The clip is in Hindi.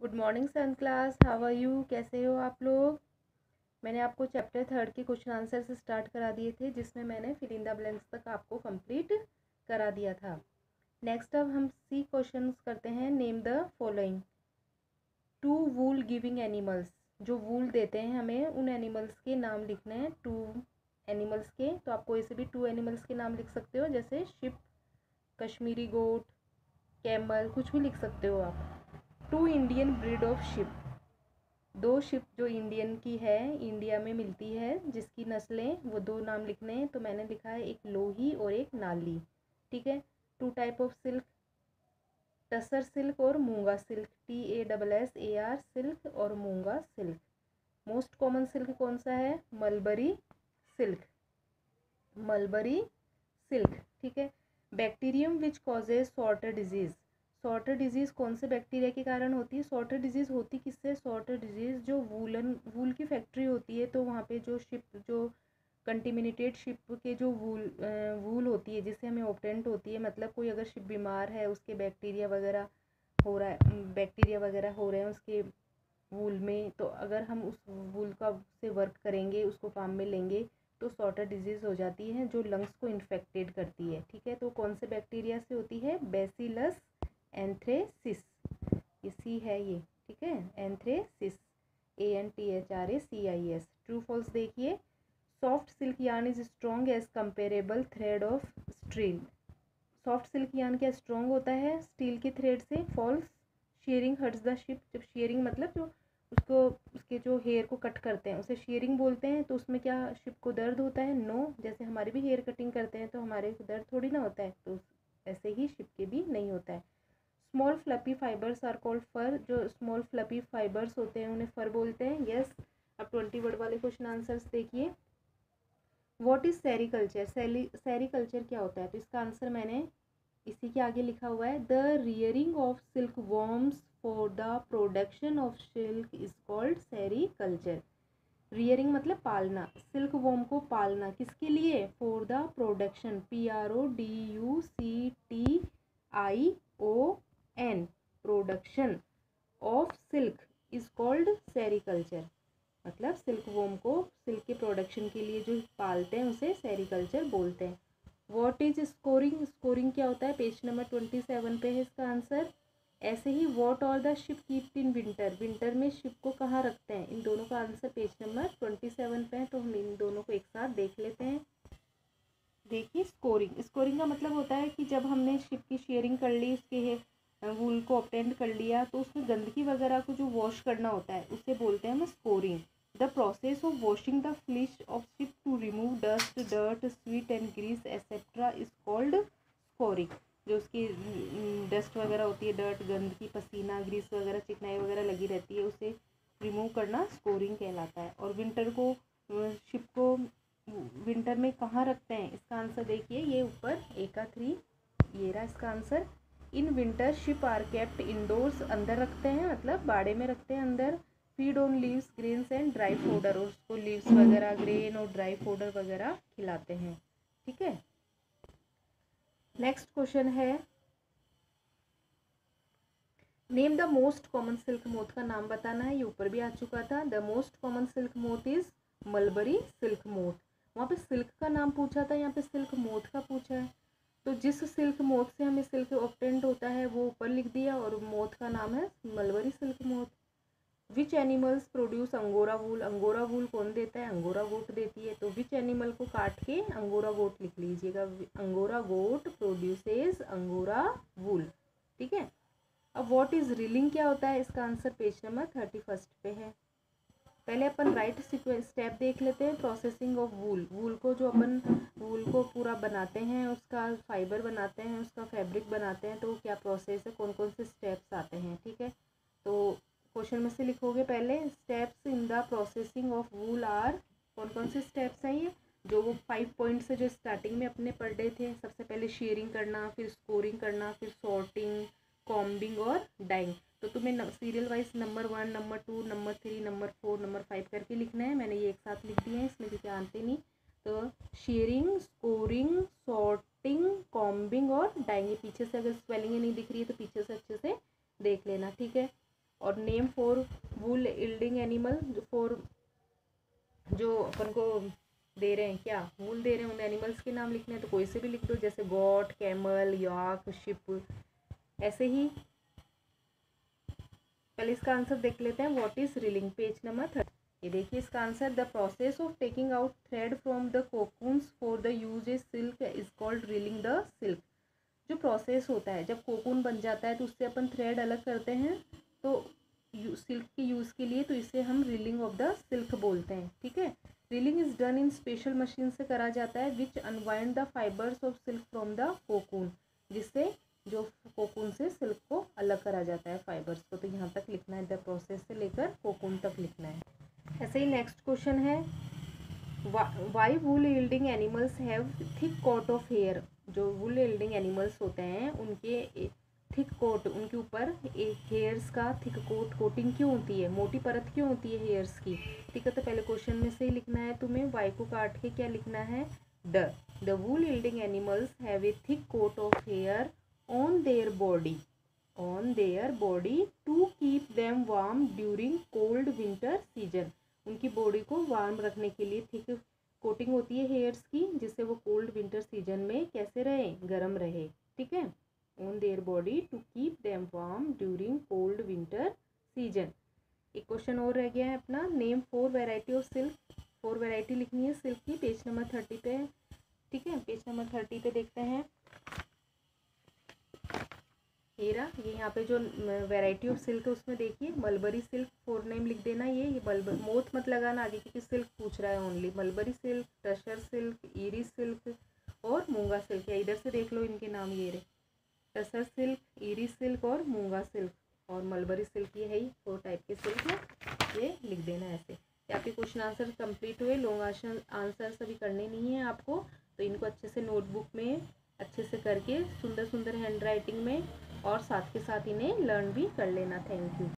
Good morning son class, how are you? कैसे हो आप लोग? मैंने आपको चैप्टर 3 के क्वेश्चन आंसर से स्टार्ट करा दिए थे, जिसमें मैंने फिल इन द ब्लैंक्स तक आपको कंप्लीट करा दिया था। नेक्स्ट अब हम सी क्वेश्चन करते हैं। Name the following two wool giving animals. जो वूल देते हैं हमें, उन एनिमल्स के नाम लिखने हैं। टू एनिमल्स के, तो आप कोई से भी टू एनिमल्स के नाम लिख सकते हो, जैसे शिप, कश्मीरी गोट, कैमल, कुछ भी लिख सकते हो आप। Two Indian breed of sheep. दो शिप जो इंडियन की है, इंडिया में मिलती है, जिसकी नस्लें, वो दो नाम लिखने हैं। तो मैंने लिखा है एक लोही और एक नाली। ठीक है। Two type of silk, tussar silk और मूंगा सिल्क। TASSAR सिल्क और muga silk. Most common silk कौन सा है? Mulberry silk. Mulberry silk. ठीक है। Bacterium which causes sorter disease. Sorter disease कौन से बैक्टीरिया के कारण होती है? सॉर्टर डिजीज़ होती किससे? सॉर्टर डिजीज़ जो वूल की फैक्ट्री होती है, तो वहाँ पे जो शिप, जो कंटिमिनेटेड शिप के जो वूल होती है, जिससे हमें ऑप्टेंट होती है, मतलब कोई अगर शिप बीमार है, उसके बैक्टीरिया वगैरह हो रहे हैं उसके वूल में, तो अगर हम उस वूल का से वर्क करेंगे, उसको काम में लेंगे, तो सॉर्टर डिजीज़ हो जाती है, जो लंग्स को इन्फेक्टेड करती है। ठीक है। तो कौन से बैक्टीरिया से होती है? Bacillus anthracis. इसी है ये। ठीक है। Anthracis, ANTHRACIS। ट्रू फॉल्स देखिए। Soft silk yarn is strong as comparable thread of steel. Soft silk yarn क्या स्ट्रॉन्ग होता है स्टील के थ्रेड से? False. Shearing hurts the sheep. जब शेयरिंग मतलब जो उसको, उसके जो हेयर को कट करते हैं, उसे शेयरिंग बोलते हैं, तो उसमें क्या शिप को दर्द होता है? नो। जैसे हमारे भी हेयर कटिंग करते हैं तो हमारे दर्द थोड़ी ना होता है, तो ऐसे ही शिप के भी नहीं होता है। Small fluffy fibres are called fur. जो स्मॉल फ्लपी फाइबर्स होते हैं, उन्हें फर बोलते हैं। यस। अब 20 वर्ड वाले क्वेश्चन आंसर्स देखिए। What is sericulture? सेरीकल्चर क्या होता है? तो इसका आंसर मैंने इसी के आगे लिखा हुआ है। The rearing of silk worms for the production of silk is called sericulture. Rearing मतलब पालना, सिल्क वॉर्म को पालना, किसके लिए? For the production, PRODUCTION, production of silk is called sericulture. मतलब सिल्क वॉर्म को सिल्क के प्रोडक्शन के लिए जो पालते हैं, उसे सेरीकल्चर बोलते हैं। What is scoring? स्कोरिंग क्या होता है? पेज नंबर 27 पे है इसका आंसर। ऐसे ही what all the sheep kept in winter. Winter में शिप को कहाँ रखते हैं? इन दोनों का आंसर पेज नंबर 27 पे है, तो हम इन दोनों को एक साथ देख लेते हैं। देखिए, स्कोरिंग, स्कोरिंग का मतलब होता है कि जब हमने शिप की शेयरिंग कर ली, उसके वूल को ऑब्टेंड कर लिया, तो उसमें गंदगी वगैरह को जो वॉश करना होता है, उसे बोलते हैं हम scouring. The process of washing the fleece of sheep to remove dust, dirt, sweat and grease etcetera is called scouring. जो उसकी डस्ट वगैरह होती है, डर्ट, गंदगी, पसीना, ग्रीस वगैरह, चिकनाई वगैरह लगी रहती है, उसे रिमूव करना स्कोरिंग कहलाता है। और विंटर को, शिप को विंटर में कहाँ रखते हैं? इसका आंसर देखिए, ये ऊपर A का 3, ये रहा इसका answer. In winter sheep are kept indoors, अंदर रखते हैं, मतलब बाड़े में रखते हैं अंदर। Feed on leaves, grains and dry fodder, और उसको लीव्स वगैरह, ग्रेन और ड्राई फोडर वगैरह खिलाते हैं। ठीक है। नेक्स्ट क्वेश्चन है, name the most common silk moth. का नाम बताना है, ये ऊपर भी आ चुका था। The most common silk moth is mulberry silk moth. वहाँ पे सिल्क का नाम पूछा था, यहाँ पे सिल्क मोथ का पूछा है, तो जिस सिल्क मोथ से हमें सिल्क ऑब्टेंड होता है वो ऊपर लिख दिया, और मोथ का नाम है mulberry silk moth. Which animals produce angora wool. Angora wool कौन देता है? अंगोरा गोट देती है। तो विच एनिमल को काट के अंगोरा गोट लिख लीजिएगा। अंगोरा गोट प्रोड्यूसेस अंगोरा वूल। ठीक है। अब व्हाट इज रीलिंग क्या होता है? इसका आंसर पेज नंबर 31 पे है। पहले अपन राइट स्टेप देख लेते हैं। प्रोसेसिंग ऑफ वूल। वूल को जो अपन वूल को पूरा बनाते हैं, उसका फाइबर बनाते हैं, उसका फैब्रिक बनाते हैं, तो क्या प्रोसेस है, कौन कौन से स्टेप्स आते हैं? ठीक है। तो क्वेश्चन में से लिखोगे पहले, steps in the processing of wool are. कौन कौन से स्टेप्स हैं ये? जो वो 5 पॉइंट से जो स्टार्टिंग में अपने पढ़े थे। सबसे पहले शेयरिंग करना, फिर स्कोरिंग करना, फिर सॉर्टिंग, कॉम्बिंग और डाइंग। तो तुम्हें serial wise number 1, number 2, number 3, number 4, number 5 करके लिखना है। मैंने ये एक साथ लिख दिए हैं इसमें, क्योंकि आते नहीं। तो शेयरिंग, स्कोरिंग, सॉर्टिंग, कॉम्बिंग और डाइंग। ये पीछे से अगर स्पेलिंग नहीं दिख रही है तो पीछे से अच्छे से देख लेना। ठीक है। और name for wool yielding animal, for जो अपन को दे रहे हैं, क्या वूल दे रहे हैं, उन एनिमल्स के नाम लिखने हैं, तो कोई से भी लिख दो, जैसे गॉट, कैमल, याक, शिप, ऐसे ही। पहले इसका आंसर देख लेते हैं। What is reeling, page number 30। ये देखिए इसका answer, the process of taking out thread from the cocoons for the use is silk is called reeling the silk. जो प्रोसेस होता है, जब कोकून बन जाता है तो उससे अपन थ्रेड अलग करते हैं, तो सिल्क के यूज़ के लिए, तो इसे हम रीलिंग ऑफ द सिल्क बोलते हैं। ठीक है, reeling is done in special machine से करा जाता है, which unwind the fibres of silk from the cocoon, जिससे जो कोकून से सिल्क को अलग करा जाता है फाइबर्स को। तो यहाँ तक लिखना है, द प्रोसेस से लेकर कोकून तक लिखना है। ऐसे ही नेक्स्ट क्वेश्चन है, why wool yielding animals have thick coat of hair. जो वूल यील्डिंग एनिमल्स होते हैं उनके थिक कोट, उनके ऊपर एक हेयर्स का थिक कोटिंग क्यों होती है, मोटी परत क्यों होती है हेयर्स की। ठीक है, तो पहले क्वेश्चन में से ही लिखना है तुम्हें, वाई को काट के क्या लिखना है, the wool yielding animals have a thick coat of hair on their body to keep them warm during cold winter season. उनकी बॉडी को वार्म रखने के लिए थिक कोटिंग होती है हेयर्स की, जिससे वो कोल्ड विंटर सीजन में कैसे रहे, गर्म रहे। ठीक है, on their body to keep them warm during cold winter season. एक क्वेश्चन और रह गया है अपना, name 4 variety of silk. 4 variety लिखनी है सिल्क की, पेज नंबर 30 पे। ठीक है, पेज नंबर 30 पे देखते हैं। ये यहाँ पे जो वैरायटी ऑफ सिल्क है उसमें देखिए, मलबरी सिल्क 4 नेम लिख देना। ये मोथ मत लगाना आगे, क्योंकि सिल्क पूछ रहा है only. Mulberry silk, tussar silk, eri silk और मूंगा सिल्क है। इधर से देख लो इनके नाम, ये रहे, टसर सिल्क, इरी सिल्क और मूंगा सिल्क और मलबरी सिल्क। ये है ही 4 टाइप के सिल्क है, ये लिख देना ऐसे। आपके क्वेश्चन आंसर कंप्लीट हुए। लॉन्ग आंसर सभी करने नहीं है आपको, तो इनको अच्छे से नोटबुक में अच्छे से करके सुंदर सुंदर हैंड राइटिंग में और साथ के साथ इन्हें लर्न भी कर लेना। Thank you.